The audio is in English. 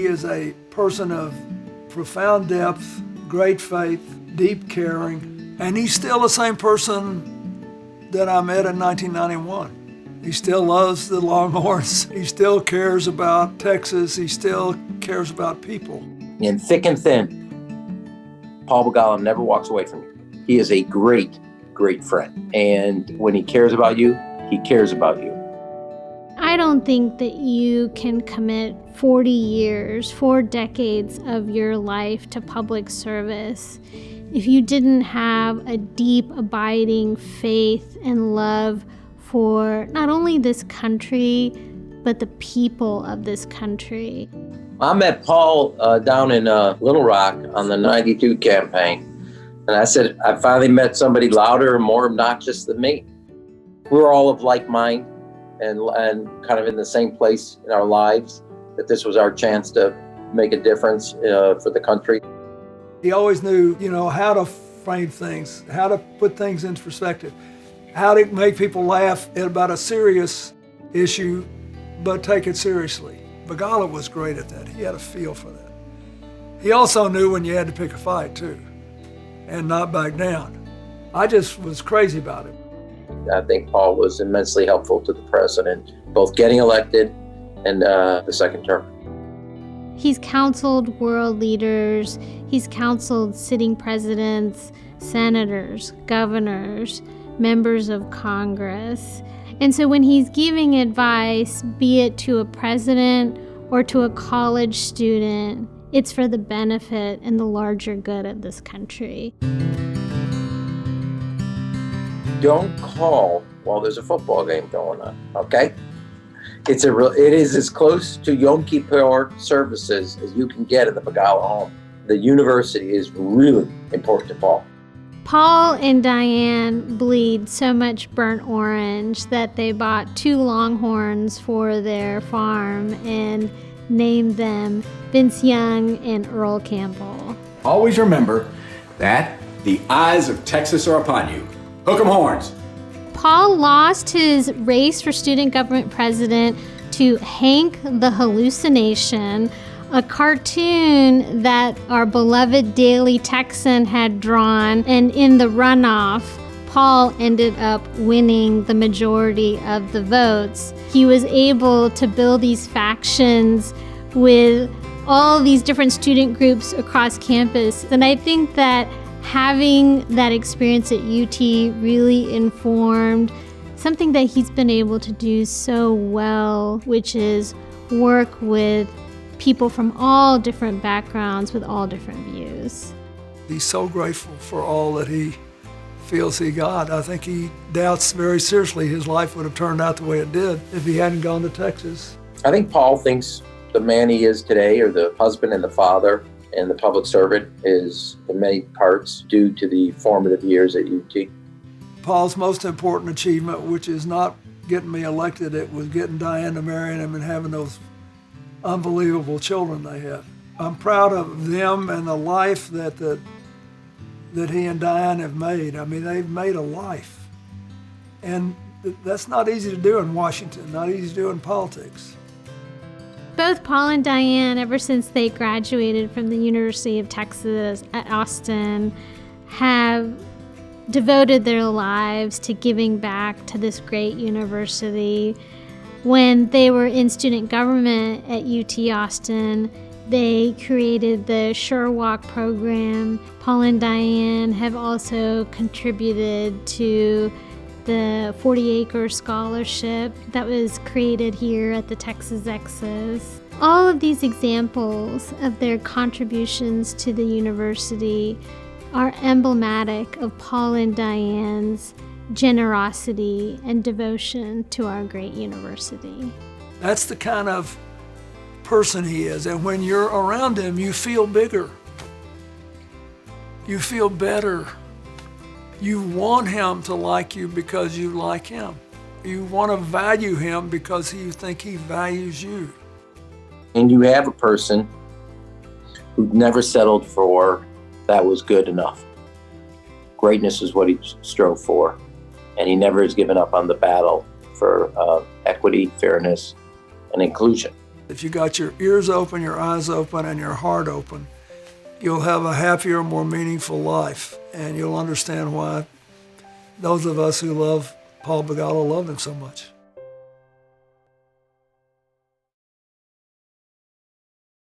he is a person of profound depth, great faith, deep caring, and he's still the same person that I met in 1991. He still loves the Longhorns. He still cares about Texas. He still cares about people. In thick and thin, Paul Begala never walks away from you. He is a great, great friend. And when he cares about you, he cares about you. I don't think that you can commit 40 years, 4 decades of your life to public service if you didn't have a deep, abiding faith and love for not only this country, but the people of this country. I met Paul down in Little Rock on the 92 campaign. And I said, I finally met somebody louder and more obnoxious than me. We were all of like mind and kind of in the same place in our lives, that this was our chance to make a difference for the country. He always knew, how to frame things, how to put things into perspective, how to make people laugh about a serious issue, but take it seriously. Begala was great at that. He had a feel for that. He also knew when you had to pick a fight, too, and not back down. I just was crazy about it. I think Paul was immensely helpful to the president, both getting elected and the second term. He's counseled world leaders. He's counseled sitting presidents, senators, governors, members of Congress. And so when he's giving advice, be it to a president or to a college student, it's for the benefit and the larger good of this country. Don't call while there's a football game going on, okay? It is as close to Yom Kippur services as you can get at the Begala home. The university is really important to Paul. Paul and Diane bleed so much burnt orange that they bought 2 Longhorns for their farm and named them Vince Young and Earl Campbell. Always remember that the eyes of Texas are upon you. Hook 'em horns. Paul lost his race for student government president to Hank the Hallucination, a cartoon that our beloved Daily Texan had drawn, and in the runoff, Paul ended up winning the majority of the votes. He was able to build these factions with all these different student groups across campus, and I think that having that experience at UT really informed something that he's been able to do so well, which is work with people from all different backgrounds with all different views. He's so grateful for all that he feels he got. I think he doubts very seriously his life would have turned out the way it did if he hadn't gone to Texas. I think Paul thinks the man he is today, or the husband and the father and the public servant, is in many parts due to the formative years at UT. Paul's most important achievement, which is not getting me elected, it was getting Diane to marry him and having those unbelievable children they had. I'm proud of them and the life that he and Diane have made. I mean, they've made a life. And that's not easy to do in Washington, not easy to do in politics. Both Paul and Diane, ever since they graduated from the University of Texas at Austin, have devoted their lives to giving back to this great university. When they were in student government at UT Austin, they created the Sure Walk program. Paul and Diane have also contributed to the 40-acre scholarship that was created here at the Texas Exes. All of these examples of their contributions to the university are emblematic of Paul and Diane's generosity and devotion to our great university. That's the kind of person he is, and when you're around him, you feel bigger. You feel better. You want him to like you because you like him. You want to value him because you think he values you. And you have a person who never settled for that was good enough. Greatness is what he strove for, and he never has given up on the battle for equity, fairness, and inclusion. If you got your ears open, your eyes open, and your heart open, you'll have a happier, more meaningful life, and you'll understand why those of us who love Paul Begala love him so much.